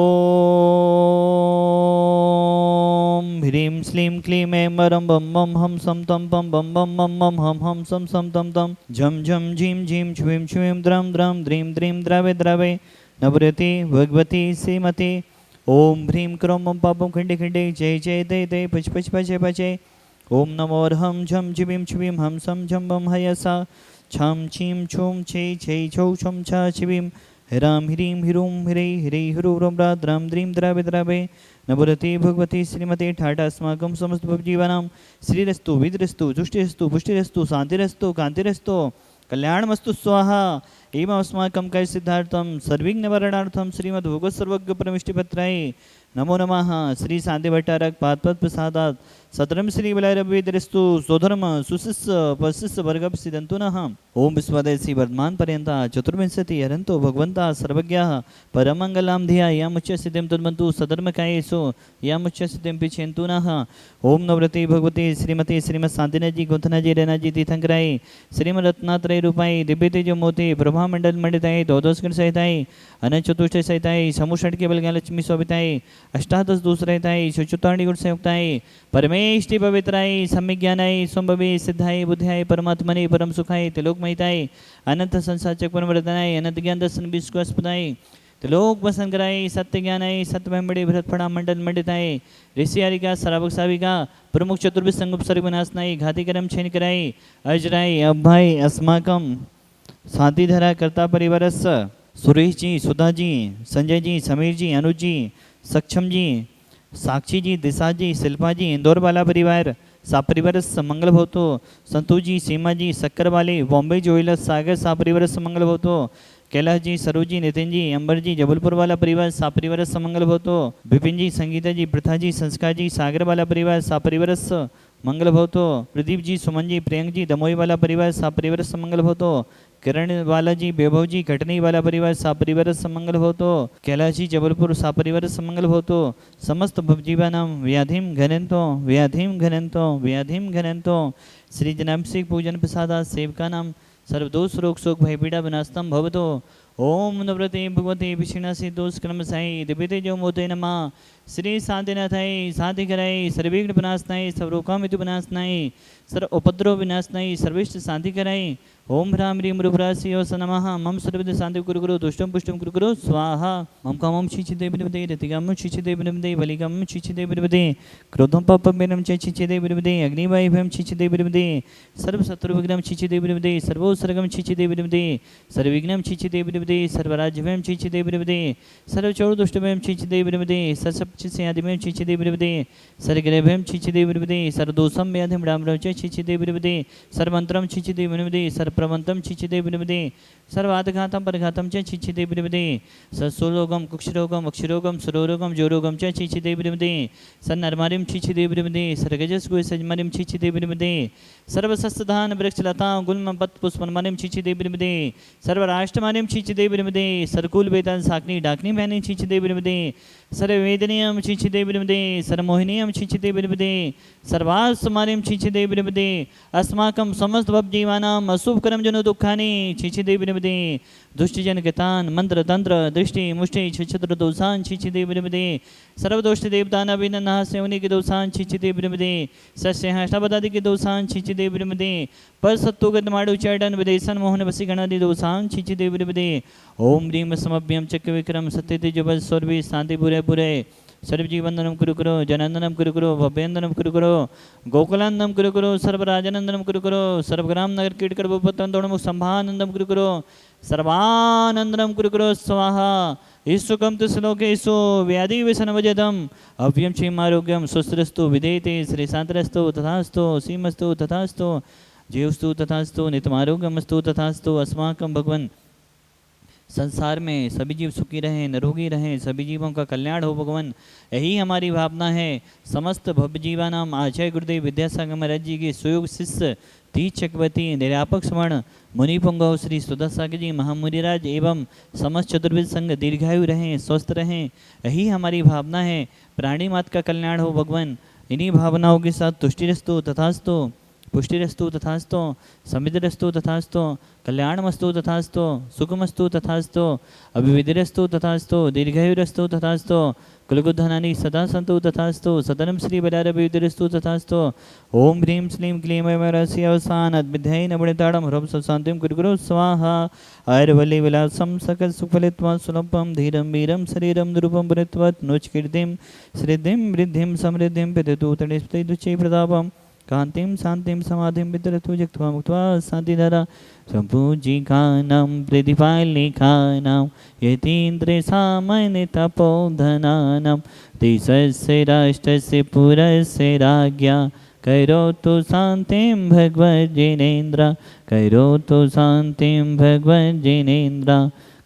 ओम ह्रीं श्लीं क्लीं ऐं मरं बम बम हम सम तम पम बम बम मम मम हम सम सम तम तम झम झम झीं झीं छ्वीं छ्वीं द्रं द्रं द्रीं द्रीं द्रवे द्रवे नवरति भगवती श्रीमती ओम ह्रीं क्रों मम पापं खंडे खंडे जय जय दे दे पच पच पचे पचे ओम नमो अर्हं झम झिवीं छ्वीं हम सम झम बम हयसा छम छीं छूं छे छे छौ छम छा छिवीं ह्रां ह्रीं ह्रूं ह्रै ह्रै ह्रूं ह्रौं द्रां द्रीं द्रावे द्रावे नवरति भगवती श्रीमती ठाठ अस्माकं समस्त जीवानां श्रीरस्तु विद्रस्तु तुष्टिरस्तु पुष्टिरस्तु शांतिरस्तु कांतिरस्तु कल्याणमस्तु स्वाहा एवं अस्माकं कार्य सिद्धार्थं सर्विघ्न निवारणार्थं श्रीमद्भगवत् सर्वज्ञ परमिष्टिपत्राय नमो नमः श्री शांति भट्टारक पादपद प्रसादात सतरम श्री बलरविदरस्तु स्वधर्म सुशिष्य पशिष्य वर्गप सिद्धंतु नः ओम विश्वदेशी वर्धमान पर्यंत चतुर्विंशति हरंतो भगवंता सर्वज्ञः परमंगलां धिया यामुच्च सिद्धिं तद्मन्तु सधर्मकायेषु यामुच्च सिद्धिं पिछेन्तु नः ओम नवरति भगवती श्रीमती श्रीमद शांतिनाथ जी गोथना जी रेना जी तीर्थंकराय श्रीमद रत्नात्रय रूपाई दिव्य तेज मोती प्रभा मंडल मंडिताय द्वादशकर सहिताय अनंत चतुष्ट सहिताय समूषट के बल लक्ष्मी शोभिताय अष्टादश दूसरताय सुचुताणी गुण संयुक्ताय परमेष्टि पवित्राय सम्यक ज्ञानाय संभवे सिद्धाय बुद्धाय परमात्मने परम सुखाय त्रिलोकमयिताय अनंत संसार चक्रवर्तनाय अनंत ज्ञान दर्शन विश्वासपदाय त्रिलोक वसन कराय सत्य ज्ञानाय सत्यमंबड़े भरत फड़ा मंडल मंडिताय ऋषि आरिका सरावक साविका प्रमुख चतुर्भिद संगुप सर्वनाशनाय घाती करम छेन कराय अजराय अभय अस्माकम शांतिधरा कर्ता परिवारस सुरेश जी सुधा जी संजय जी समीर जी अनुज जी सक्षम जी साक्षी जी दिशा जी शिल्पा जी इंदौर वाला परिवार सापरिवार मंगल भवतो संतोष जी सीमा जी शक्कर वाले बॉम्बे ज्वेलर्स सागर सापरिवार मंगल भवतो कैलाश जी सरोज जी नितिन जी अंबर जी जबलपुर वाला परिवार सापरिवार मंगल भवतो विपिन जी संगीता जी प्रथा जी संस्कार जी सागर वाला परिवार सापरिवार मंगल भवतो प्रदीप जी सुमन जी प्रियंक जी दमोई वाला परिवार सापरिवार मंगल भवतो किरण वाला जी वैभव जी कटनी वाला परिवार सापरिवार समंगल भवतो कैलाश जी जबलपुर सापरिवार समंगल भवतो समस्त जीवानां व्याधिं घनंतो व्याधिं घनंतो व्याधिं घनंतो श्री जनाभिषेक पूजन प्रसादा सेवकानां सर्वदोष रोग शोक भयपीड़ा विनाशतम भवतो ओम नवरते भगवते विष्णासी दोष क्रम साई दिव्यते जो मोते नमः श्री शांतिनाथाय शांति कराय सर्वविघ्न विनाशनाय सर्वरोगकामितु विनाशनाय सर्व उपद्रव विनाशनाय सर्विष्ट शांति कराय ओम ह्रां ह्रीं मृभ्रास्योस नमः मम सर्वविध शांति कुरु कुरु दुष्टं पुष्टं कुरु कुरु स्वाहा मम कामं छिचिदे विनिवदे रतिकामं छिचिदे विनिवदे बलिकामं छिचिदे विनिवदे क्रोधं पापमेनं च छिचिदे विनिवदे अग्निवायुभयं छिचिदे विनिवदे सर्वशत्रुविघ्नं छिचिदे विनिवदे सर्वोत्सर्गं छिचिदे विनिवदे सर्वविघ्नं छिचिदे विनिवदे सर्वराज्यभयं छिचिदे विनिवदे सर्वचौरदुष्टभयं छिचिदे विनिवदे सर्वसप्तस्यादिभयं छिचिदे विनिवदे सर्वग्रहभयं छिचिदे विनिवदे सर्वदोषं व्याधिं रामरं च छिचिदे विनिवदे सर्वमन्त्रं छिचिदे विनिवदे सर्वप्रवन्तं छिचिदे विनिवदे सर्वादघातं परघातं च छिचिदे विनिवदे सत्सुरोगं कुक्षरोगं अक्षरोगं सुरोरोगं जोरोगं च छिचिदे विनिवदे सन्नर्मारिं छिचिदे विनिवदे सर्गजस्गुसजमरिं छिचिदे विनिवदे सर्वसस्तधान वृक्षलतां गुल्मं पत्पुष्पन्मरिं छिचिदे विनिवदे सर्वराष्ट्रमारिं छिचिदे विनिवदे सर्कुल वेदन साकनी डाकनी बहनी छिचिदे विनिवदे सर्ववेदनीयं छिचिदे विनिवदे सर्वमोहिनीयं छिचिदे विनिवदे सर्वास्मारिं छिचिदे विनिवदे अस्माकं समस्त भवजीवानां अशुभ कर्म जनो दुःखानि छिचिदे विनिवदे दुष्टजन कृतान् मंत्र तंत्र दृष्टि मुष्टि छिछत्र दोषान् छिचिदे विनिवदे सर्वदोष देवतान अभिनन्नः सेवनी के दोषान् छिचिदे विनिवदे सस्यहाष्टापदादि के दोषान् छिचिदे विनिवदे पर सत्तुगत माडु चैडन विदेशन मोहन वसी गणादि दोषान् छिचिदे विनिवदे ओम ह्रीं समभ्यं चक्र विक्रम सत्य तेज बल स्वर्वी शांति पुरे पुरे सर्वजीवंदनम कुरु कुरु जनंदनम कुरु कुरु भव्यंदनम कुरु कुरु गोकुलानंदम कुरु कुरु सर्वराजनंदनम कुरु कुरु सर्वग्राम नगर कीटकर भूपतंदोणमुख संभानंदम कुरु कुरु सर्वानंदनम कुरु कुरु स्वाहा ईश्वकम तु श्लोकेषु व्याधि विषणवजदम अव्यम क्षेमारोग्यम सुस्त्रस्तु विदेते श्री शांतरस्तु तथास्तु सीमस्तु तथास्तु जीवस्तु तथास्तु नितमारोग्यमस्तु तथास्तु अस्माकं भगवन् संसार में सभी जीव सुखी रहें निरोगी रहें सभी जीवों का कल्याण हो भगवान यही हमारी भावना है। समस्त भव्य जीवानाम आचार्य गुरुदेव विद्यासागर महाराज जी के सुयोग शिष्य तीज चक्रवर्ती निरापक स्वर्ण मुनि पुंगव श्री सुधासागर जी महामुनिराज एवं समस्त चतुर्विद संघ दीर्घायु रहें स्वस्थ रहें यही हमारी भावना है। प्राणी मात्र का कल्याण हो भगवान इन्हीं भावनाओं के साथ तुष्टिरस्तु तथास्तु पुष्टिरस्तु तथास्तु, समृद्धिरस्तु तथास्तु, कल्याणमस्तु तथास्तु, सुखमस्तु तथास्तु, अभिवृद्धिरस्तु तथास्तु, दीर्घायुरस्तु तथास्तु, कुलगुधनानि सदा सन्तु तथास्तु, सदनं श्री बलारभिवृद्धिरस्तु तथास्तु। ओम ह्रीं श्रीं क्लीं ऐं अवसान अद्विध्यै नवनिताडं ह्रं शांतिं कुरु स्वाहा। आयुर्वल्ली विलासं सकल सुफलित्वा सुलभं धीरं वीरं शरीरं निरूपं पुनित्वत् नोचकीर्तिं श्रीधिं वृद्धिं समृद्धिं पिततु तणिस्पतिदुच्चै प्रतापं कांतिं शांतिं समाधिं वितरतु जक्त्वा मुक्त्वा शांतिधरा संपूजिकानां प्रतिपालिकानां यतीन्द्रसामान्य तपोधनानां देशस्य राष्ट्रस्य पुरस्य राज्ञा करोतु शांतिं भगवज्जिनेन्द्र करोतु शांतिं भगवज्जिनेन्द्र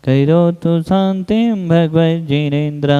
करोतु शांतिं भगवज्जिनेन्द्र।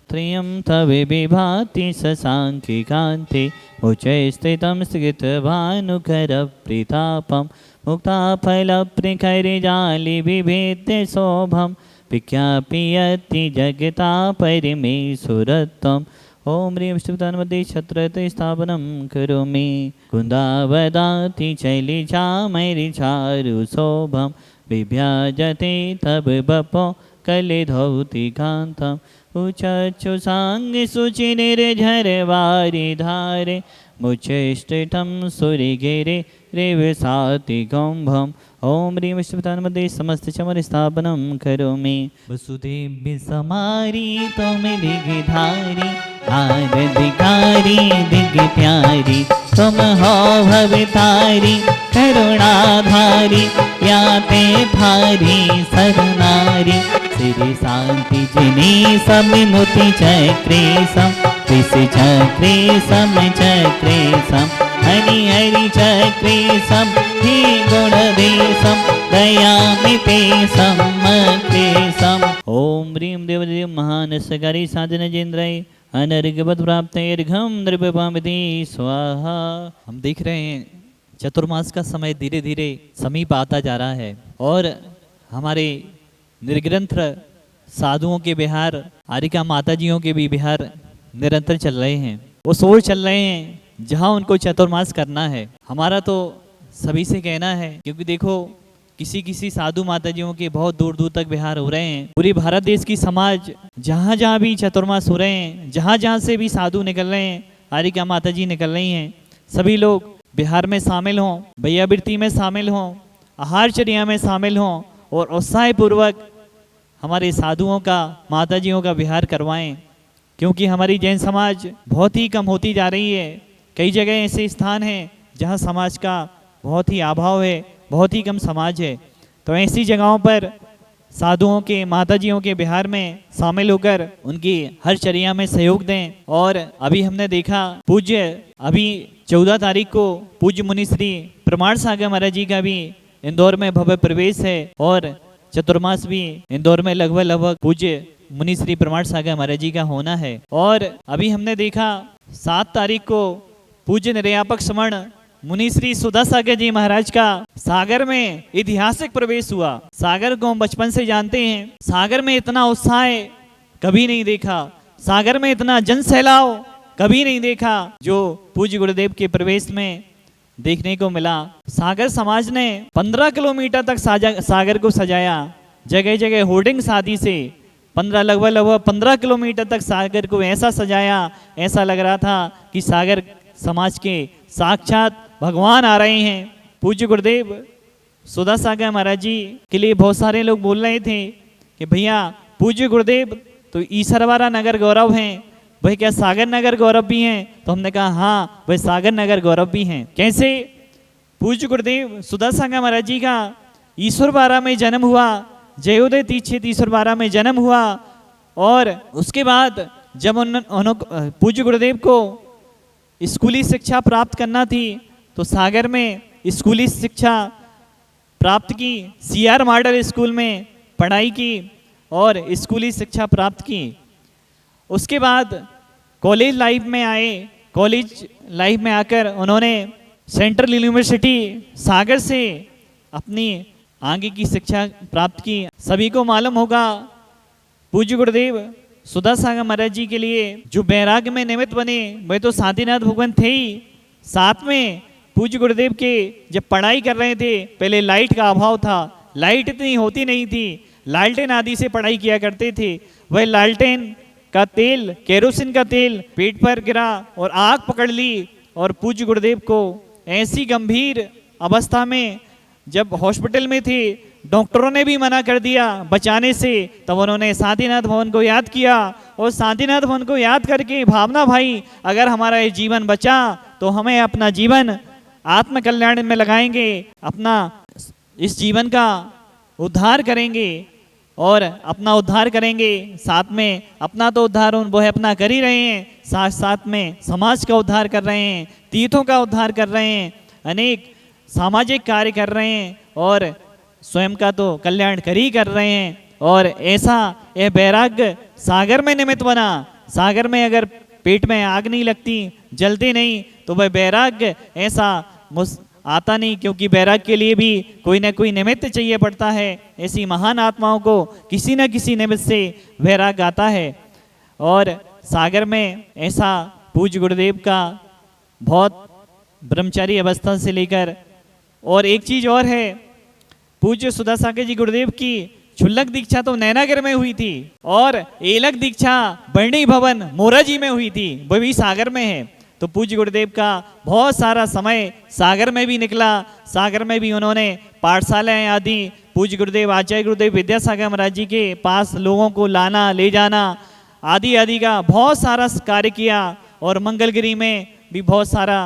त्रियं तवे विभाति शशाङ्के कान्ते उच्चै स्थितं स्थितभानुकरप्रतापं मुक्ताफलप्रखरजाले बिभेद्य शोभं विज्ञापयति जगता परिमेश्वरत्वम्। ओम ह्रीं श्रीतान्मध्ये छत्रते स्थापनं करोमि कुन्दावदाति शैलजामैरिचारुशोभं विभ्याजते तव बपो कलिधौतिकान्तम् उच्चुसाङ्ग सुचिनिर्झरवारि धारे मुच्चेष्टिठं सुरिगिरे रेवसाति गौम्भम्। ओम ह्रीं विष्णुतान्मध्ये समस्त चमर स्थापनं करोमि वसुदेव समारी तुम दिग्धारी आरधिकारी दिग प्यारी तुम हो भवतारी करुणाधारी याते भारी सरनारी श्री शांति जिनी समिमुति चक्रेशम विषि चक्रेशम चक्रेशम हरि हरि चक्रेशम ही गुणदेशम दयामितेशम मक्लेशम। ओम ह्रीं देवदेव महानसकारी साधनजेन्द्राय अनर्घवत प्राप्तैर्घं नृपपामिति स्वाहा। हम देख रहे हैं चतुर्मास का समय धीरे धीरे समीप आता जा रहा है और हमारे निर्ग्रंथ साधुओं के बिहार आरिका माताजियों के भी बिहार निरंतर चल रहे हैं। वो सोच चल रहे हैं जहां उनको चतुर्मास करना है। हमारा तो सभी से कहना है, क्योंकि देखो किसी किसी साधु माताजियों के बहुत दूर दूर तक बिहार हो रहे हैं। पूरी भारत देश की समाज जहां जहां भी चतुर्मास हो रहे हैं, जहां जहां से भी साधु निकल रहे हैं, आरिका माताजी निकल रही हैं, सभी लोग बिहार में शामिल हों, भैयावृत्ति में शामिल हों, आहारचर्या में शामिल हों और उत्साहपूर्वक हमारे साधुओं का माताजियों का विहार करवाएं। क्योंकि हमारी जैन समाज बहुत ही कम होती जा रही है। कई जगह ऐसे स्थान हैं जहां समाज का बहुत ही अभाव है, बहुत ही कम समाज है। तो ऐसी जगहों पर साधुओं के माताजियों के विहार में शामिल होकर उनकी हर चर्या में सहयोग दें। और अभी हमने देखा अभी 14 तारीख को पूज्य मुनि श्री प्रमाण सागर महाराज जी का भी इंदौर में भव्य प्रवेश है और चतुर्मास भी इंदौर में लगभग पूज्य मुनि श्री प्रमाण सागर महाराज जी का होना है। और अभी हमने देखा 7 तारीख को पूज्य निर्यापक समण मुनि श्री सुधा सागर जी महाराज का सागर में ऐतिहासिक प्रवेश हुआ। सागर को हम बचपन से जानते हैं, सागर में इतना उत्साह कभी नहीं देखा, सागर में इतना जन सैलाव कभी नहीं देखा जो पूज्य गुरुदेव के प्रवेश में देखने को मिला। सागर समाज ने 15 किलोमीटर तक सागर को सजाया, जगह जगह होर्डिंग शादी से लगभग 15 किलोमीटर तक सागर को ऐसा सजाया, ऐसा लग रहा था कि सागर समाज के साक्षात भगवान आ रहे हैं। पूज्य गुरुदेव सुधा सागर महाराज जी के लिए बहुत सारे लोग बोल रहे थे कि भैया पूज्य गुरुदेव तो ईसरवारा नगर गौरव हैं, भाई क्या सागर नगर गौरव भी हैं? तो हमने कहा हाँ भाई सागर नगर गौरव भी हैं। कैसे? पूज्य गुरुदेव सुधा सागर महाराज जी का ईश्वरवारा में जन्म हुआ, जयोदय तीक्षित ईश्वरवारा में जन्म हुआ और उसके बाद जब पूज्य गुरुदेव को स्कूली शिक्षा प्राप्त करना थी तो सागर में स्कूली शिक्षा प्राप्त की, CR मॉडल स्कूल में पढ़ाई की और स्कूली शिक्षा प्राप्त की। उसके बाद कॉलेज लाइफ में आए, कॉलेज लाइफ में आकर उन्होंने सेंट्रल यूनिवर्सिटी सागर से अपनी आगे की शिक्षा प्राप्त की। सभी को मालूम होगा पूज्य गुरुदेव सुधा सागर महाराज जी के लिए जो बैराग में निमित्त बने वह तो शांतिनाथ भगवान थे ही, साथ में पूज्य गुरुदेव के जब पढ़ाई कर रहे थे, पहले लाइट का अभाव था, लाइट इतनी होती नहीं थी, लालटेन आदि से पढ़ाई किया करते थे। वह लालटेन का तेल, केरोसिन का तेल पेट पर गिरा और आग पकड़ ली, और पूज्य गुरुदेव को ऐसी गंभीर अवस्था में जब हॉस्पिटल में थे, डॉक्टरों ने भी मना कर दिया बचाने से, तब उन्होंने शांतिनाथ भवन को याद किया, और शांतिनाथ भवन को याद करके भावना भाई अगर हमारा ये जीवन बचा तो हमें अपना जीवन आत्म कल्याण में लगाएंगे, अपना इस जीवन का उद्धार करेंगे और अपना उद्धार करेंगे। साथ में अपना तो उद्धार वो है अपना कर ही रहे हैं, साथ साथ में समाज का उद्धार कर रहे हैं, तीर्थों का उद्धार कर रहे हैं, अनेक सामाजिक कार्य कर रहे हैं और स्वयं का तो कल्याण कर ही कर रहे हैं। और ऐसा यह वैराग्य सागर में निमित्त बना। सागर में अगर पेट में आग नहीं लगती, जलती नहीं, तो वह वैराग्य ऐसा आता नहीं, क्योंकि वैराग्य के लिए भी कोई ना कोई निमित्त चाहिए पड़ता है। ऐसी महान आत्माओं को किसी न किसी निमित्त से वैराग्य आता है। और सागर में ऐसा पूज्य गुरुदेव का बहुत ब्रह्मचारी अवस्था से लेकर, और एक चीज और है, पूज्य सुधा सागर जी गुरुदेव की क्षुल्लक दीक्षा तो नैनागर में हुई थी, और एलक दीक्षा बरणी भवन मोराजी में हुई थी, वो भी सागर में है। तो पूज्य गुरुदेव का बहुत सारा समय सागर में भी निकला। सागर में भी उन्होंने पाठशालाएं आदि, पूज्य गुरुदेव आचार्य गुरुदेव विद्यासागर महाराज जी के पास लोगों को लाना ले जाना आदि आदि का बहुत सारा कार्य किया। और मंगलगिरी में भी बहुत सारा,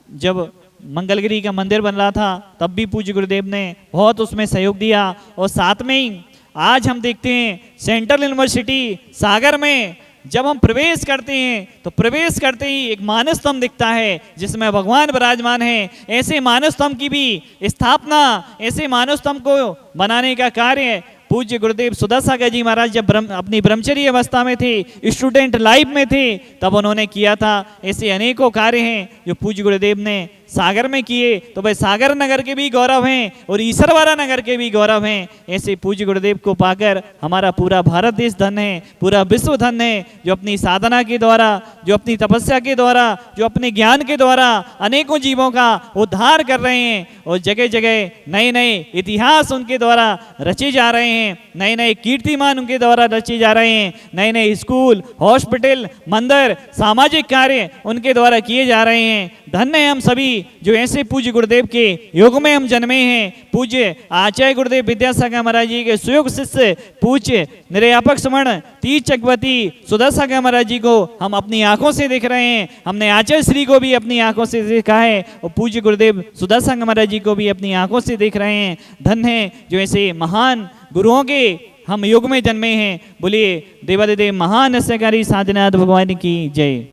जब मंगलगिरी का मंदिर बन रहा था तब भी पूज्य गुरुदेव ने बहुत उसमें सहयोग दिया। और साथ में ही आज हम देखते हैं सेंट्रल यूनिवर्सिटी सागर में जब हम प्रवेश करते हैं तो प्रवेश करते ही एक मानव स्तंभ दिखता है जिसमें भगवान विराजमान है। ऐसे मानव स्तंभ की भी स्थापना, ऐसे मानव स्तंभ को बनाने का कार्य पूज्य गुरुदेव सुधा सागर जी महाराज जब अपनी ब्रह्मचर्य अवस्था में थे, स्टूडेंट लाइफ में थे, तब उन्होंने किया था। ऐसे अनेकों कार्य हैं जो पूज्य गुरुदेव ने सागर में किए, तो भाई सागर नगर के भी गौरव हैं और ईसरवाड़ा नगर के भी गौरव हैं। ऐसे पूज्य गुरुदेव को पाकर हमारा पूरा भारत देश धन है, पूरा विश्व धन है, जो अपनी साधना के द्वारा, जो अपनी तपस्या के द्वारा, जो अपने ज्ञान के द्वारा अनेकों जीवों का उद्धार कर रहे हैं। और जगह जगह नए नए इतिहास उनके द्वारा रचे जा रहे हैं, नए नए कीर्तिमान उनके द्वारा रचे जा रहे हैं, नए नए स्कूल, हॉस्पिटल, मंदिर, सामाजिक कार्य उनके द्वारा किए जा रहे हैं। धन्य है हम सभी जो ऐसे पूज्य गुरुदेव के युग में हम जन्मे हैं। पूज्य आचार्य गुरुदेव विद्यासागर महाराज जी के सुयोग शिष्य पूज्य निर्यापक समण तीज चक्रवर्ती सुधा सागर महाराज जी को हम अपनी आंखों से देख रहे हैं। हमने आचार्य श्री को भी अपनी आंखों से देखा है और पूज्य गुरुदेव सुधा सागर महाराज जी को भी अपनी आंखों से देख रहे हैं। धन्य है जो ऐसे महान गुरुओं के हम युग में जन्मे हैं। बोलिए देवादिदेव महान अस्यकारी साधनाथ भगवान की जय।